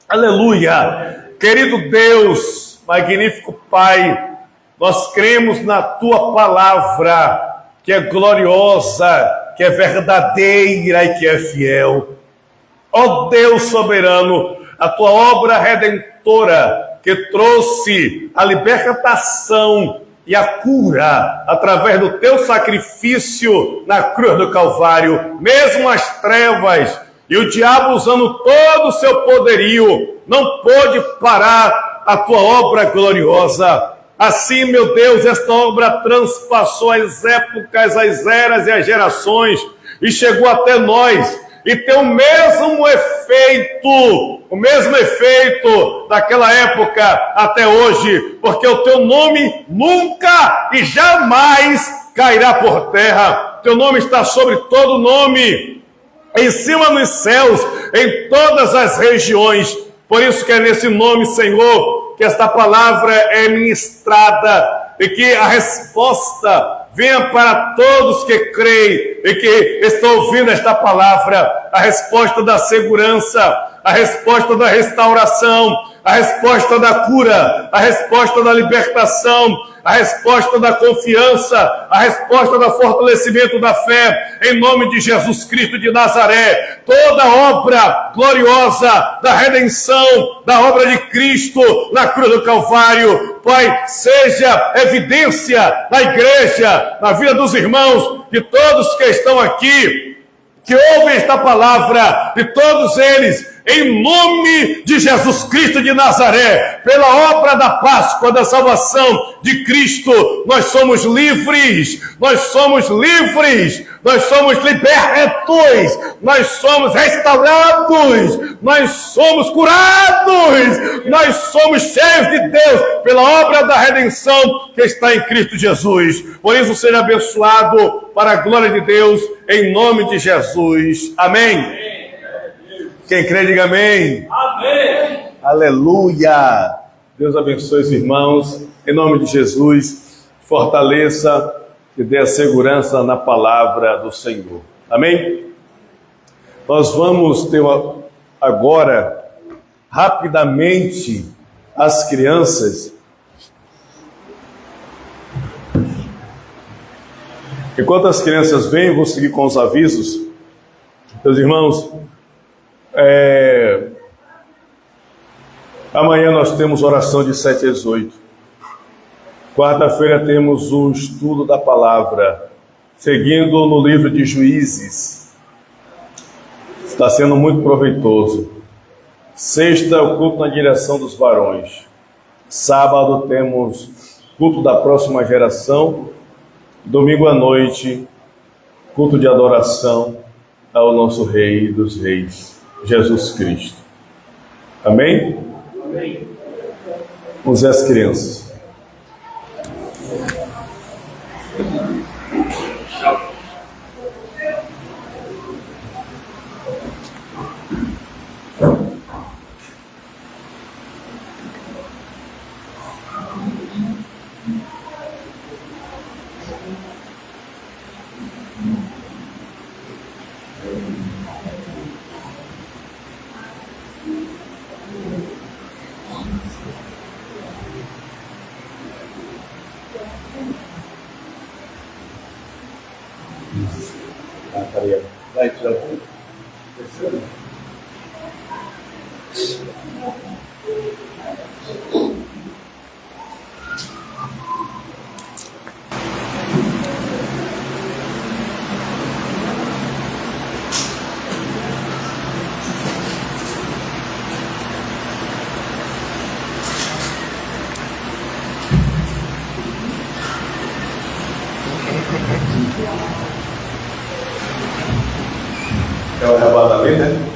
Aleluia! Querido Deus, magnífico Pai, nós cremos na Tua palavra, que é gloriosa, que é verdadeira e que é fiel. Ó Deus soberano, a Tua obra redentora, que trouxe a libertação e a cura através do Teu sacrifício na cruz do Calvário, mesmo as trevas e o diabo usando todo o seu poderio, não pôde parar a Tua obra gloriosa. Assim, meu Deus, esta obra transpassou as épocas, as eras e as gerações e chegou até nós e tem o mesmo efeito daquela época até hoje, porque o Teu nome nunca e jamais cairá por terra. Teu nome está sobre todo nome, em cima nos céus, em todas as regiões. Por isso que é nesse nome, Senhor, que esta palavra é ministrada e que a resposta venha para todos que creem e que estão ouvindo esta palavra, a resposta da segurança, a resposta da restauração, a resposta da cura, a resposta da libertação, a resposta da confiança, a resposta do fortalecimento da fé, em nome de Jesus Cristo de Nazaré. Toda obra gloriosa da redenção, da obra de Cristo na cruz do Calvário, Pai, seja evidência na igreja, na vida dos irmãos, de todos que estão aqui, que ouvem esta palavra, de todos eles, em nome de Jesus Cristo de Nazaré, pela obra da Páscoa, da salvação de Cristo, nós somos livres, nós somos livres, nós somos libertos, nós somos restaurados, nós somos curados, nós somos cheios de Deus pela obra da redenção que está em Cristo Jesus. Por isso, seja abençoado para a glória de Deus, em nome de Jesus. Amém. Quem crê, diga amém. Amém. Aleluia. Deus abençoe os irmãos. Em nome de Jesus, fortaleça e dê a segurança na palavra do Senhor. Amém? Nós vamos ter agora, rapidamente, as crianças. Enquanto as crianças vêm, eu vou seguir com os avisos. Meus irmãos, amanhã nós temos oração de 7 às 8. Quarta-feira temos o estudo da palavra. seguindo no livro de Juízes. Está sendo muito proveitoso. Sexta, o culto na direção dos varões. Sábado temos culto da próxima geração. Domingo à noite, culto de adoração ao nosso Rei dos Reis, Jesus Cristo. Amém? Amém. Vamos ver as crianças. Vai tirar o terceiro. É o arrebatamento, né?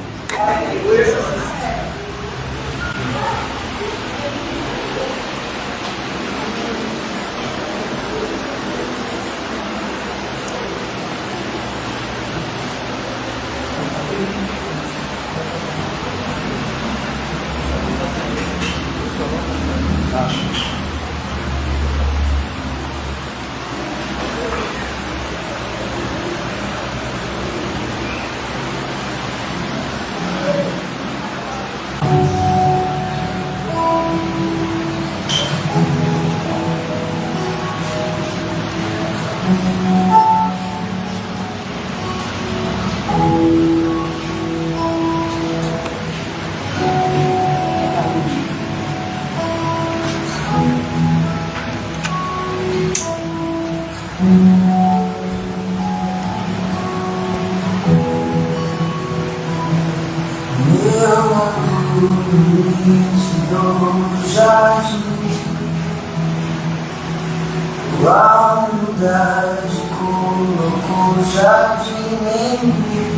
A humildade colocou o jardim em mim.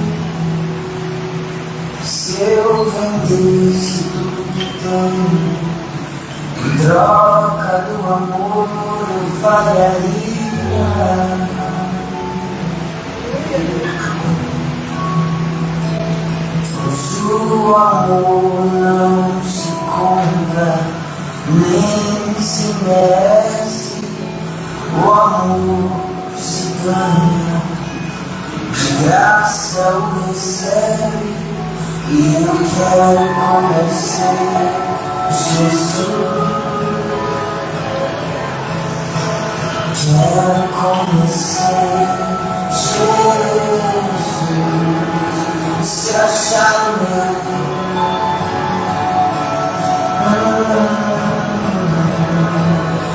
Se eu vendesse tudo que tenho, em troca do amor eu falharia. Pois o amor não se compra, nem se merece. O amor se ganha, de graça o recebe, e eu quero conhecer Jesus. Quero conhecer Jesus. Se achar meu,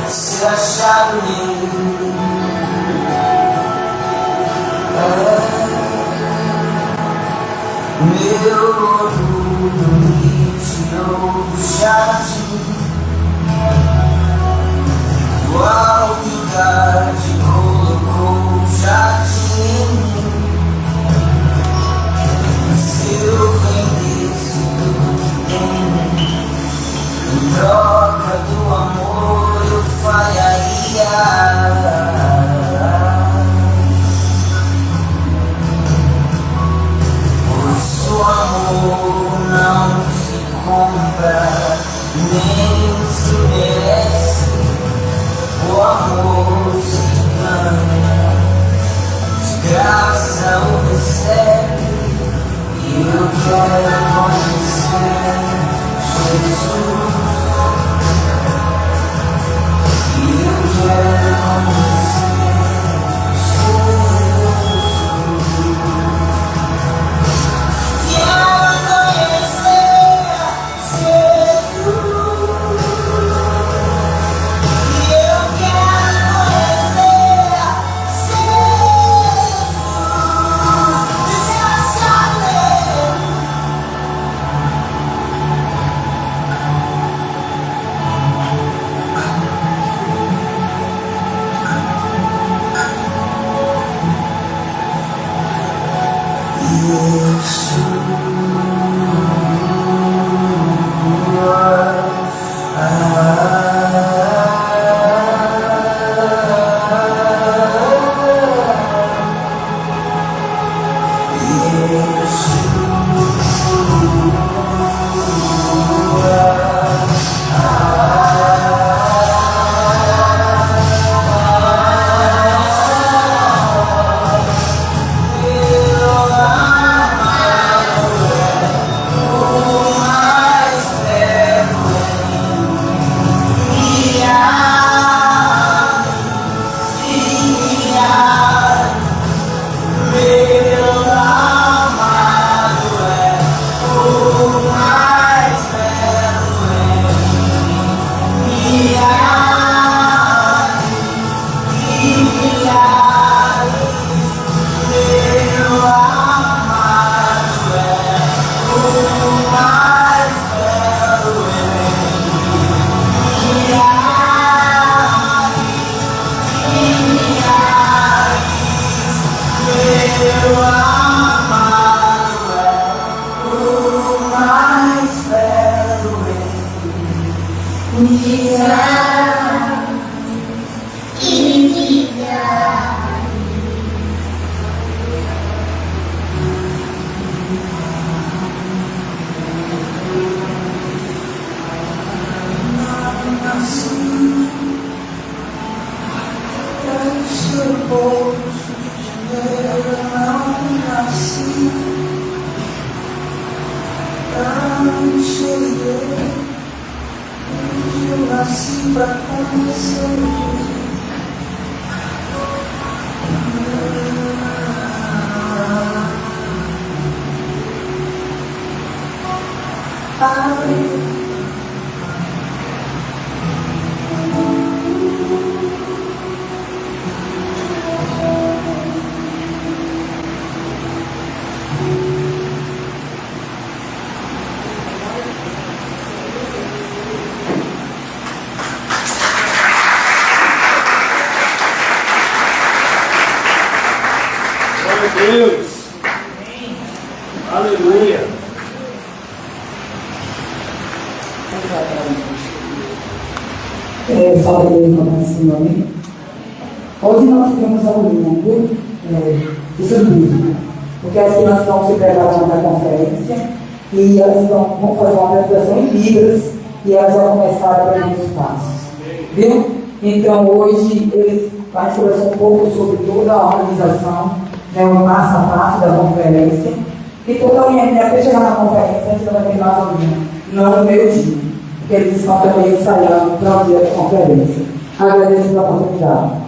se achar meu. Meu orgulho me tirou do jardim, tua humildade colocou o jardim em mim. Se eu vendesse tudo que tenho, em troca do amor eu falharia. O amor poço de janeiro eu não nasci. Não cheguei, eu nasci pra conhecer Jesus. Glória a Deus. Aleluia. Fala aí, irmão, Senhor. Hoje nós temos a aulinha do estudo bíblico, porque as crianças estão se preparando para a conferência e elas vão fazer uma apresentação em Libras e elas vão começar a aprender os passos. Viu? Então hoje a gente conversou um pouco sobre toda a organização, o passo a passo da conferência. E toda a manhã, até chegar na conferência, a gente vai ter mais aulinha, não no meio-dia, porque eles estão também ensaiando para o dia da conferência. Agradeço pela oportunidade.